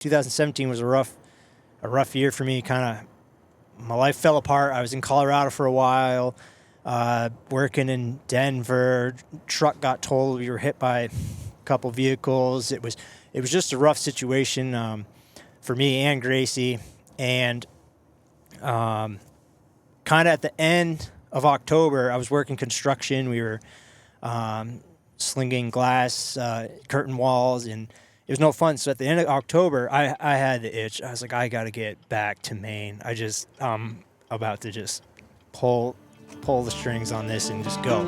2017 was a rough year for me. Kind of, my life fell apart. I was in Colorado for a while, working in Denver. Truck got totaled. We were hit by a couple vehicles. It was just a rough situation for me and Gracie. And kind of at the end of October, I was working construction. We were slinging glass, curtain walls, and it was no fun. So at the end of October, I had the itch. I was like, I got to get back to Maine. I'm about to just pull the strings on this and just go.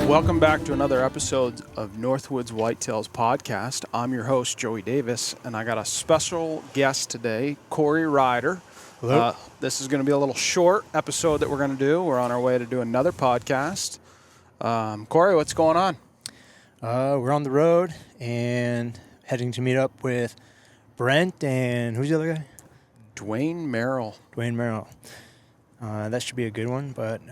Welcome back to another episode of Northwoods Whitetails podcast. I'm your host, Joey Davis, and I got a special guest today, Corey Ryder. Hello. This is going to be a little short episode that we're going to do. We're on our way to do another podcast. Corey, what's going on? We're on the road and heading to meet up with Brent and who's the other guy? Dwayne Merrill. That should be a good one, but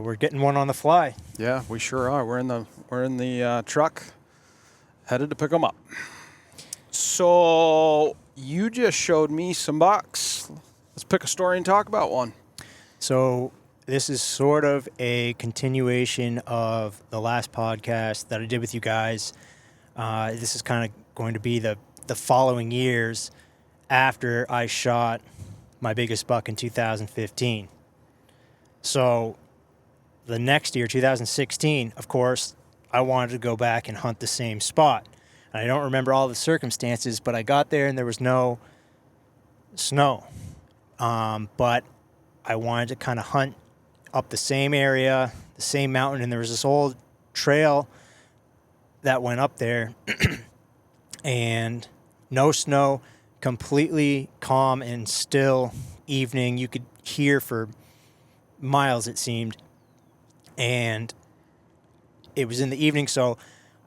we're getting one on the fly. Yeah, we sure are. We're in the truck, headed to pick them up. So you just showed me some bucks. Let's pick a story and talk about one. So this is sort of a continuation of the last podcast that I did with you guys. This is kind of going to be the following years after I shot my biggest buck in 2015. So the next year, 2016, of course, I wanted to go back and hunt the same spot. And I don't remember all the circumstances, but I got there and there was no snow. But I wanted to kind of hunt up the same area, the same mountain, and there was this old trail that went up there and no snow, completely calm and still evening. You could hear for miles, it seemed, and it was in the evening, so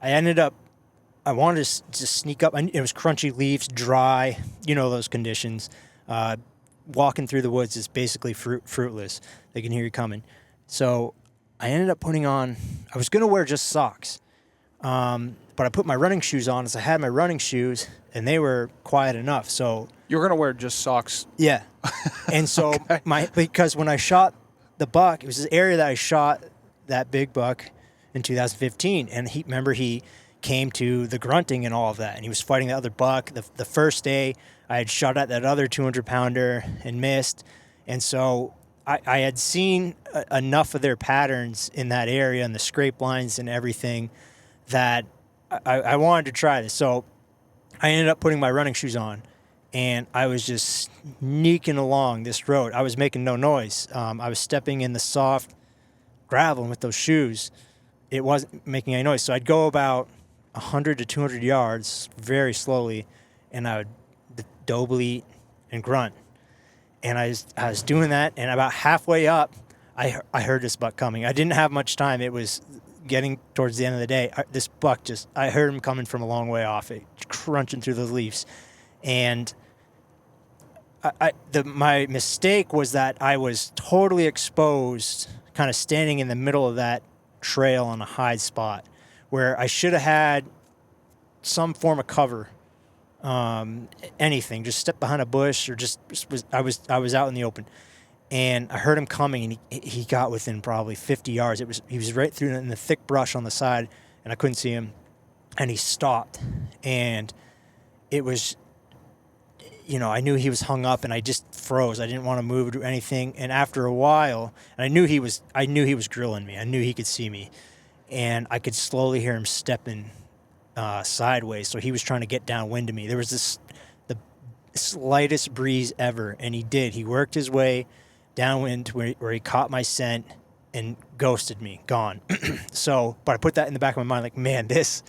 I wanted to just sneak up. It was crunchy leaves, dry, those conditions. Walking through the woods is basically fruitless. They can hear you coming. So I ended up I was going to wear just socks, but I put my running shoes on as I had my running shoes, and they were quiet enough. So You're going to wear just socks? Yeah. And so Okay. Because when I shot the buck, it was this area that I shot that big buck in 2015, and he came to the grunting and all of that, and he was fighting the other buck. The first day I had shot at that other 200-pounder and missed, and so I had seen enough of their patterns in that area and the scrape lines and everything that I wanted to try this. So I ended up putting my running shoes on, and I was just sneaking along this road. I was making no noise. I was stepping in the soft gravel with those shoes. It wasn't making any noise. So I'd go about 100 to 200 yards very slowly, and I would doe bleat and grunt. And I was doing that, and about halfway up, I heard this buck coming. I didn't have much time. It was getting towards the end of the day. This buck I heard him coming from a long way off, crunching through those leaves. And my mistake was that I was totally exposed, kind of standing in the middle of that trail on a high spot, where I should have had some form of cover, anything. Just step behind a bush, or I was out in the open, and I heard him coming, and he got within probably 50 yards. He was right through in the thick brush on the side, and I couldn't see him, and he stopped, and it was. I knew he was hung up, and I just froze. I didn't want to move or do anything. And after a while, and I knew he was grilling me. I knew he could see me, and I could slowly hear him stepping sideways. So he was trying to get downwind of me. There was the slightest breeze ever, and he did. He worked his way downwind where he caught my scent and ghosted me, gone. But I put that in the back of my mind, like, man, this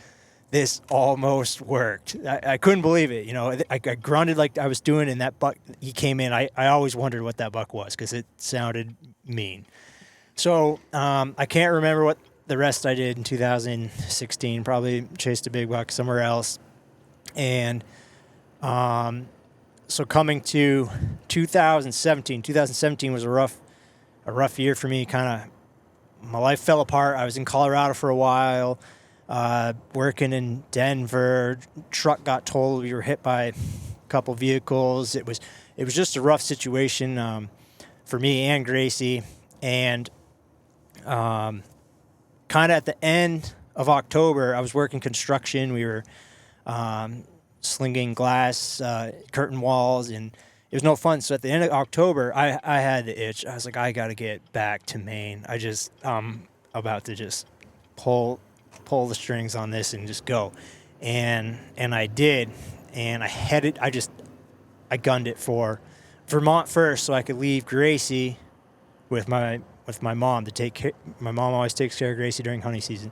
almost worked. I couldn't believe it. I grunted like I was doing, and that buck, he came in. I always wondered what that buck was because it sounded mean. So I can't remember what the rest I did in 2016. Probably chased a big buck somewhere else. And so coming to 2017 was a rough year for me. Kind of my life fell apart. I was in Colorado for a while, working in Denver. Truck got totaled. We were hit by a couple vehicles. It was just a rough situation for me and Gracie. And kind of at the end of October, I was working construction. We were slinging glass, curtain walls, and it was no fun. So at the end of October, I had the itch. I was like, I got to get back to Maine. About to just pull the strings on this and just go. And I did. And I gunned it for Vermont first so I could leave Gracie with my mom to take care. My mom always takes care of Gracie during hunting season.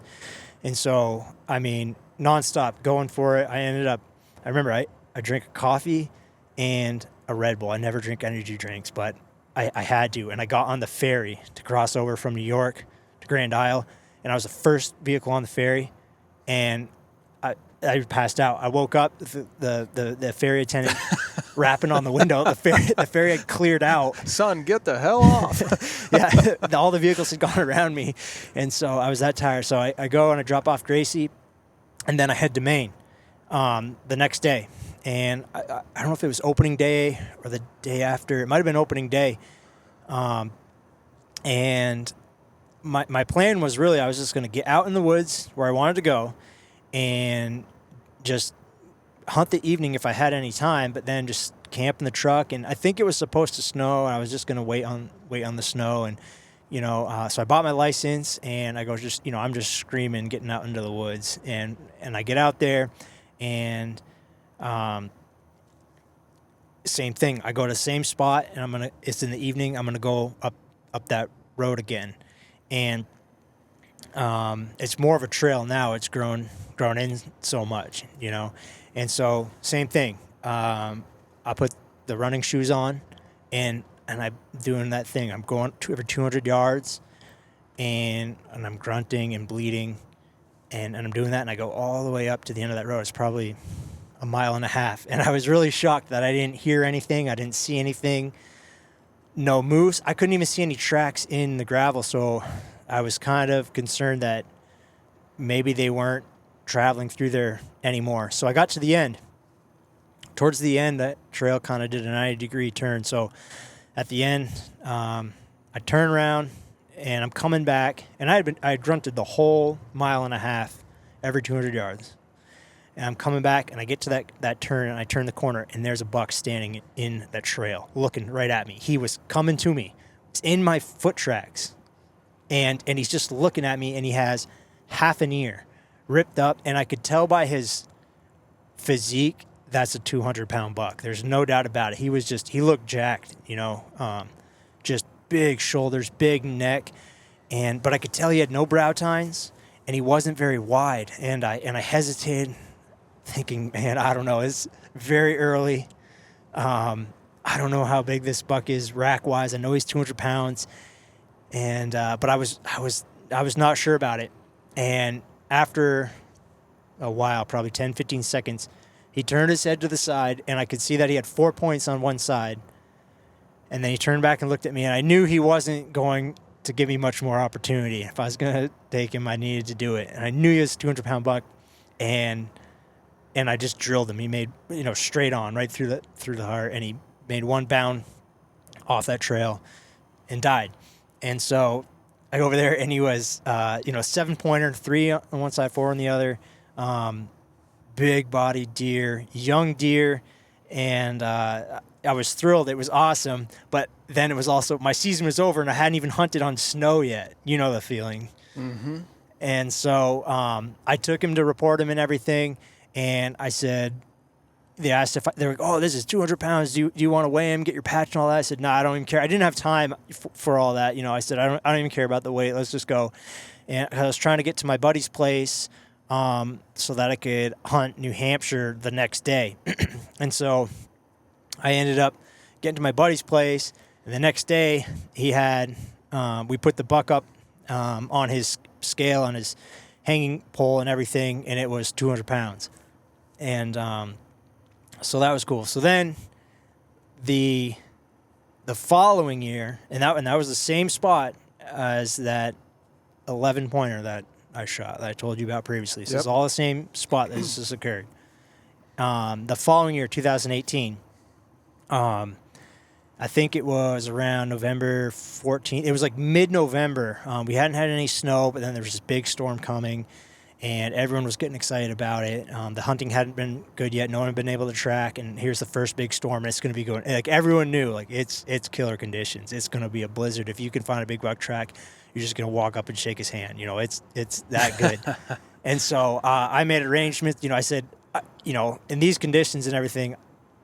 And so, I mean, nonstop going for it. I remember I drank a coffee and a Red Bull. I never drink energy drinks, but I had to. And I got on the ferry to cross over from New York to Grand Isle. And I was the first vehicle on the ferry. And I passed out. I woke up, the ferry attendant rapping on the window. The ferry had cleared out. Son, get the hell off. Yeah, all the vehicles had gone around me. And so I was that tired. So I go and I drop off Gracie, and then I head to Maine the next day. And I don't know if it was opening day or the day after. It might have been opening day. And my plan was really I was just going to get out in the woods where I wanted to go and just hunt the evening if I had any time, but then just camp in the truck. And I think it was supposed to snow, and I was just going to wait on the snow. And, so I bought my license, and I go I'm just screaming, getting out into the woods. And I get out there, and same thing. I go to the same spot, and it's in the evening. I'm going to go up that road again. And it's more of a trail now. It's grown in so much, And so same thing. I put the running shoes on, and I'm doing that thing. I'm going every 200 yards, and I'm grunting and bleeding, and I'm doing that, and I go all the way up to the end of that road. It's probably a mile and a half, and I was really shocked that I didn't hear anything. I didn't see anything. No moose. I couldn't even see any tracks in the gravel, so I was kind of concerned that maybe they weren't traveling through there anymore. So I got to the end. Towards the end, that trail kind of did a 90-degree turn. So at the end, I turn around, and I'm coming back, and I had grunted the whole mile and a half every 200 yards. And I'm coming back, and I get to that turn, and I turn the corner, and there's a buck standing in that trail, looking right at me. He was coming to me. It's in my foot tracks. And he's just looking at me, and he has half an ear ripped up, and I could tell by his physique that's a 200-pound buck. There's no doubt about it. He looked jacked, just big shoulders, big neck, but I could tell he had no brow tines, and he wasn't very wide. And I hesitated, thinking, man, I don't know. It's very early. I don't know how big this buck is rack-wise. I know he's 200 pounds. And but I was not sure about it. And after a while, probably 10, 15 seconds, he turned his head to the side, and I could see that he had 4 points on one side. And then he turned back and looked at me, and I knew he wasn't going to give me much more opportunity. If I was going to take him, I needed to do it. And I knew he was a 200-pound buck, and I just drilled him. He made, straight on, right through the heart, and he made one bound off that trail and died. And so I go over there, and he was, 7-pointer, 3 on one side, 4 on the other, big-bodied deer, young deer, and I was thrilled. It was awesome, but then it was also, my season was over, and I hadn't even hunted on snow yet. You know the feeling. Mm-hmm. And so I took him to report him and everything, and I said, they asked they were like, oh, this is 200 pounds. Do you want to weigh him, get your patch and all that? I said, no, I don't even care. I didn't have time for all that. I said, I don't even care about the weight. Let's just go. And I was trying to get to my buddy's place so that I could hunt New Hampshire the next day. And so I ended up getting to my buddy's place. And the next day he had, we put the buck up on his scale on his hanging pole and everything, and it was 200 pounds. And so that was cool. So then the following year, and that was the same spot as that 11 pointer that I shot that I told you about previously. So it's all the same spot that this occurred. The following year, 2018, I think it was around November 14th. It was like mid-November. We hadn't had any snow, but then there was this big storm coming, and everyone was getting excited about it. The hunting hadn't been good yet. No one had been able to track, and here's the first big storm, and it's going to be going. Like, everyone knew, like, it's killer conditions. It's going to be a blizzard. If you can find a big buck track, you're just going to walk up and shake his hand. You know, it's that good. And so I made arrangements. You know, I said, you know, in these conditions and everything,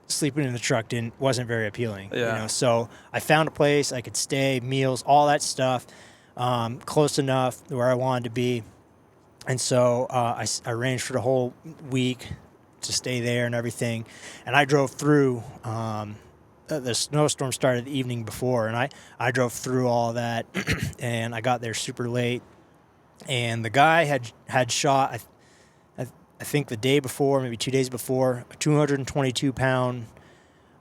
sleeping in the truck wasn't very appealing. Yeah. You know, so I found a place I could stay, meals, all that stuff, close enough where I wanted to be. And so I arranged for the whole week to stay there and everything. And I drove through. The snowstorm started the evening before, and I drove through all that, and I got there super late. And the guy had shot, I think the day before, maybe 2 days before, a 222-pound,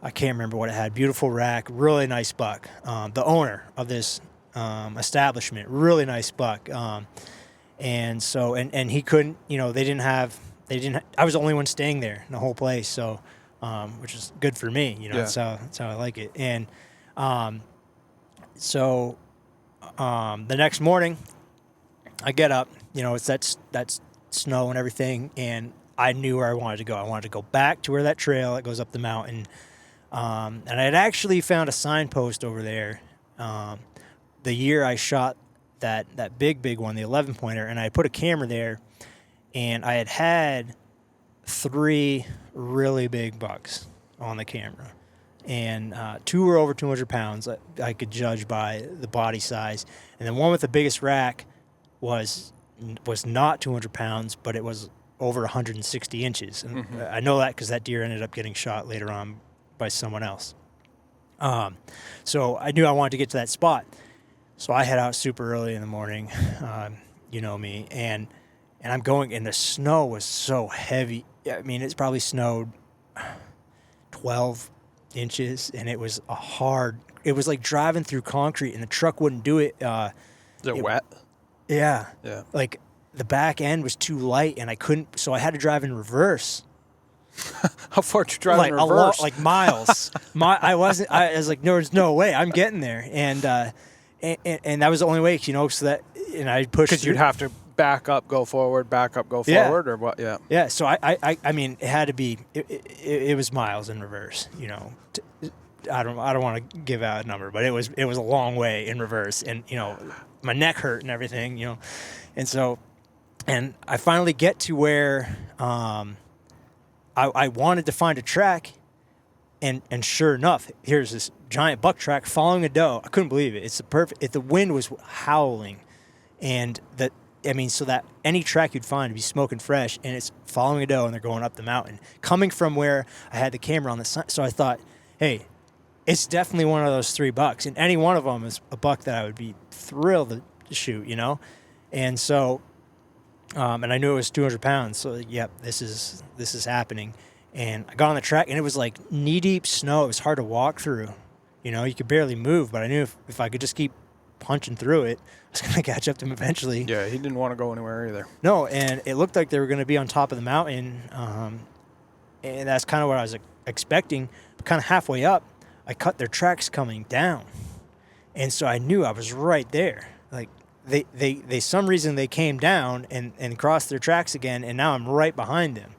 I can't remember what it had, beautiful rack, really nice buck. The owner of this establishment, really nice buck. And so, and he couldn't, you know, I was the only one staying there in the whole place, so, which is good for me, you know, that's how I like it. And so the next morning, I get up, you know, it's that's snow and everything, and I knew where I wanted to go. I wanted to go back to where that trail that goes up the mountain. And I had actually found a signpost over there the year I shot that big one, the 11 pointer, and I put a camera there, and I had 3 really big bucks on the camera, and 2 were over 200 pounds. I could judge by the body size, and the one with the biggest rack was not 200 pounds, but it was over 160 inches. And I know that because that deer ended up getting shot later on by someone else. So I knew I wanted to get to that spot. So I head out super early in the morning, you know me, and I'm going, and the snow was so heavy. I mean, it's probably snowed 12 inches, and it was it was like driving through concrete, and the truck wouldn't do it. Is it wet? Yeah. Yeah. Like, the back end was too light, and I couldn't, so I had to drive in reverse. How far did you drive in reverse? Like miles. I was like, there's no way I'm getting there. And that was the only way, you know, so that, and I pushed. Because you'd have to back up, go forward, or what? Yeah. Yeah. So I mean, it had to be, it was miles in reverse, you know. I don't want to give out a number, but it was a long way in reverse, and, you know, my neck hurt and everything, you know. And so, and I finally get to where I wanted to find a track, and sure enough, here's this giant buck track following a doe. I couldn't believe it. It's the perfect. The wind was howling, and so that any track you'd find would be smoking fresh, and it's following a doe, and they're going up the mountain, coming from where I had the camera on the side. So I thought, hey, it's definitely one of those 3 bucks, and any one of them is a buck that I would be thrilled to shoot, you know. And so, and I knew it was 200 pounds. So, yep, this is happening. And I got on the track, and it was like knee-deep snow. It was hard to walk through. You know, you could barely move, but I knew if I could just keep punching through it, I was going to catch up to him eventually. Yeah, he didn't want to go anywhere either. No, and it looked like they were going to be on top of the mountain, and that's kind of what I was expecting. But kind of halfway up, I cut their tracks coming down, and so I knew I was right there. Like, they some reason they came down and crossed their tracks again, and now I'm right behind them.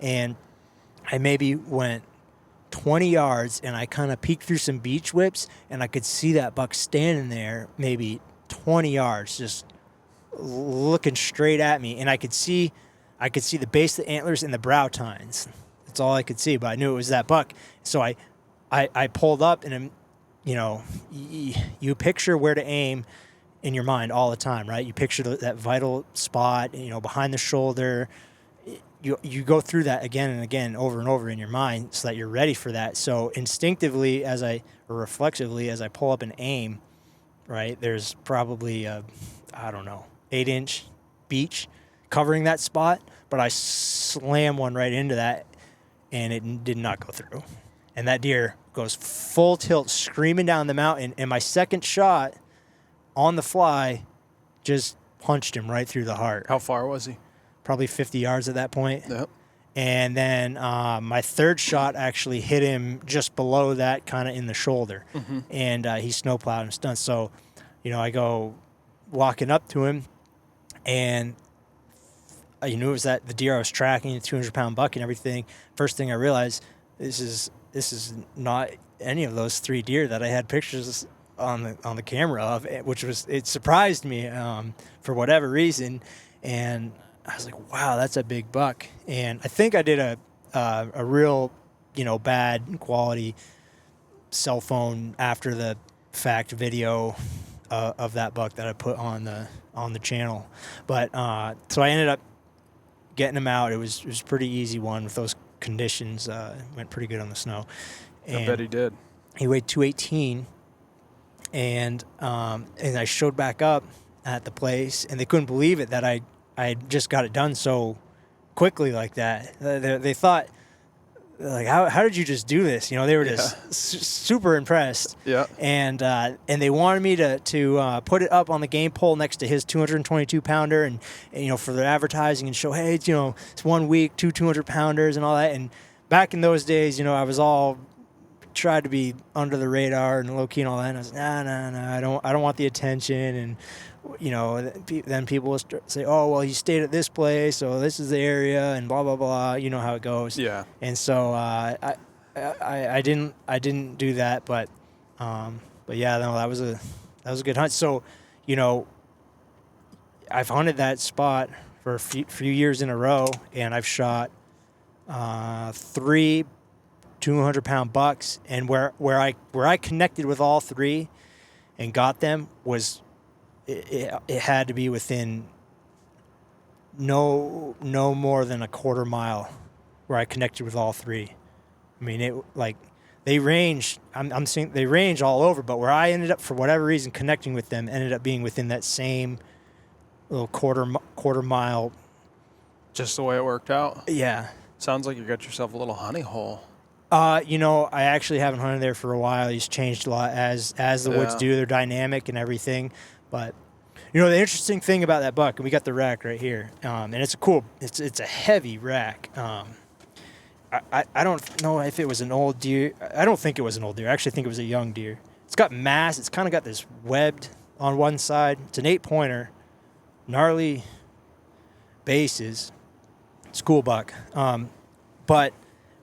And I maybe went 20 yards, and I kind of peeked through some beech whips, and I could see that buck standing there maybe 20 yards, just looking straight at me. And I could see the base of the antlers and the brow tines. That's all I could see, but I knew it was that buck. So I pulled up, and, you know, you picture where to aim in your mind all the time, right? You picture that vital spot, you know, behind the shoulder. You go through that again and again, over and over in your mind, so that you're ready for that. So instinctively, reflexively, as I pull up and aim, right, there's probably, I don't know, 8-inch beech covering that spot, but I slammed one right into that, and it did not go through. And that deer goes full tilt, screaming down the mountain, and my second shot on the fly just punched him right through the heart. How far was he? Probably 50 yards at that point. Yep. And then my third shot actually hit him just below that, kind of in the shoulder. Mm-hmm. And he snowplowed and stunned. So, I go walking up to him, and you knew it was that the deer I was tracking, a 200-pound buck and everything. First thing I realized, this is not any of those 3 deer that I had pictures on the camera of, which it surprised me for whatever reason. And I was like, wow, that's a big buck. And I think I did a real, bad quality cell phone after the fact video of that buck that I put on the channel. But so I ended up getting him out. It was a pretty easy one with those conditions. Went pretty good on the snow. And I bet he did. He weighed 218, and I showed back up at the place, and they couldn't believe it that I just got it done so quickly like that. They thought, like, how did you just do this? They were just super impressed. Yeah. And they wanted me to put it up on the game pole next to his 222-pounder, and for their advertising and show, hey, it's 1 week, 200-pounders and all that. And back in those days, I was all tried to be under the radar and low key and all that. And I was no, I don't want the attention. And then people will say, oh, well, you stayed at this place, so this is the area, and blah blah blah. You know how it goes. Yeah. And so I didn't do that, but yeah, no, that was a good hunt. So, I've hunted that spot for a few years in a row, and I've shot 3 200-pound bucks, and where I connected with all 3 and got them was it had to be within no more than a quarter mile where I connected with all 3. I mean, they range. I'm seeing they range all over, but where I ended up, for whatever reason, connecting with them ended up being within that same little quarter mile. Just the way it worked out. Yeah. Sounds like you got yourself a little honey hole. I actually haven't hunted there for a while. He's changed a lot as the woods do. They're dynamic and everything. But, the interesting thing about that buck, and we got the rack right here, and it's a heavy rack. I don't know if it was an old deer. I don't think it was an old deer. I actually think it was a young deer. It's got mass. It's kind of got this webbed on one side. It's an 8-pointer, gnarly bases. It's a cool buck. But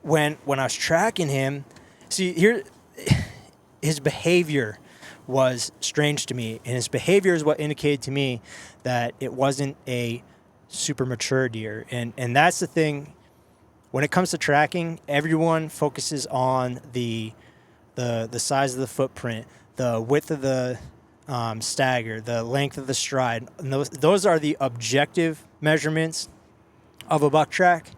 when I was tracking him, see here, his behavior was strange to me, and his behavior is what indicated to me that it wasn't a super mature deer. And that's the thing. When it comes to tracking, everyone focuses on the size of the footprint, the width of the stagger, the length of the stride. And those are the objective measurements of a buck track.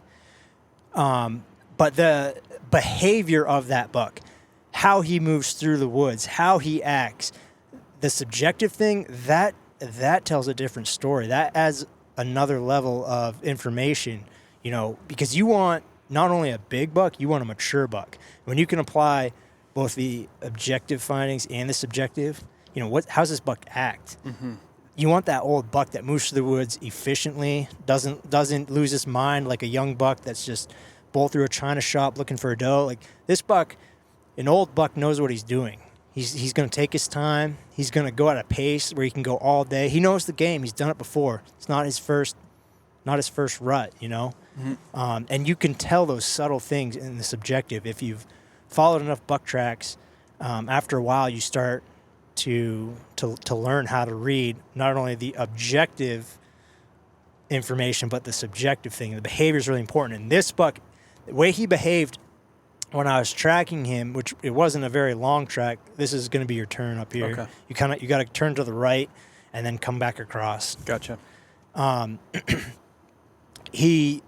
But the behavior of that buck, how he moves through the woods, how he acts, the subjective thing, that tells a different story. That adds another level of information, because you want not only a big buck, you want a mature buck. When you can apply both the objective findings and the subjective, how's this buck act? Mm-hmm. You want that old buck that moves through the woods efficiently, doesn't lose his mind like a young buck that's just bolt through a china shop looking for a doe. Like this buck, an old buck knows what he's doing. He's going to take his time. He's going to go at a pace where he can go all day. He knows the game. He's done it before. It's not his first rut, Mm-hmm. And you can tell those subtle things in the subjective. If you've followed enough buck tracks, after a while you start to learn how to read not only the objective information but the subjective thing. The behavior is really important. And this buck, the way he behaved when I was tracking him, which it wasn't a very long track. This is going to be your turn up here. Okay. You got to turn to the right and then come back across. Gotcha. He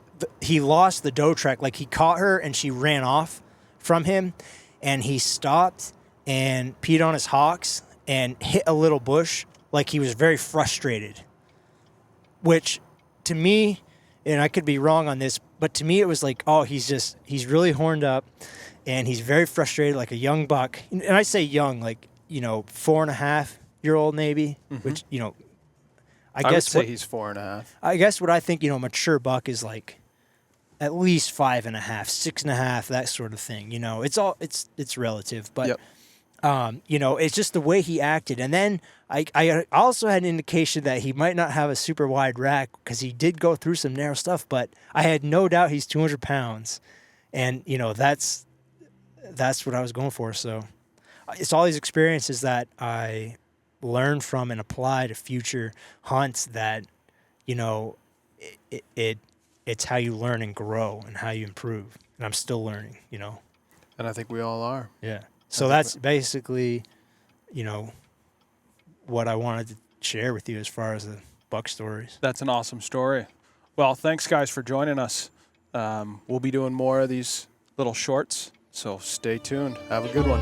lost the doe track. Like he caught her and she ran off from him, and he stopped and peed on his hocks and hit a little bush like he was very frustrated. which to me, and I could be wrong on this, but to me it was like, oh, he's really horned up and he's very frustrated, like a young buck. And I say young, like, 4.5-year-old maybe, which, I guess would say he's 4.5. I guess what I think, mature buck is like at least 5.5, 6.5, that sort of thing. It's relative, but Yep. It's just the way he acted. And then I also had an indication that he might not have a super wide rack because he did go through some narrow stuff, but I had no doubt he's 200 pounds. And, that's what I was going for. So it's all these experiences that I learn from and apply to future hunts that, it's how you learn and grow and how you improve. And I'm still learning, And I think we all are. Yeah. So that's basically, what I wanted to share with you as far as the buck stories. That's an awesome story. Well, thanks, guys, for joining us. We'll be doing more of these little shorts, so stay tuned. Have a good one.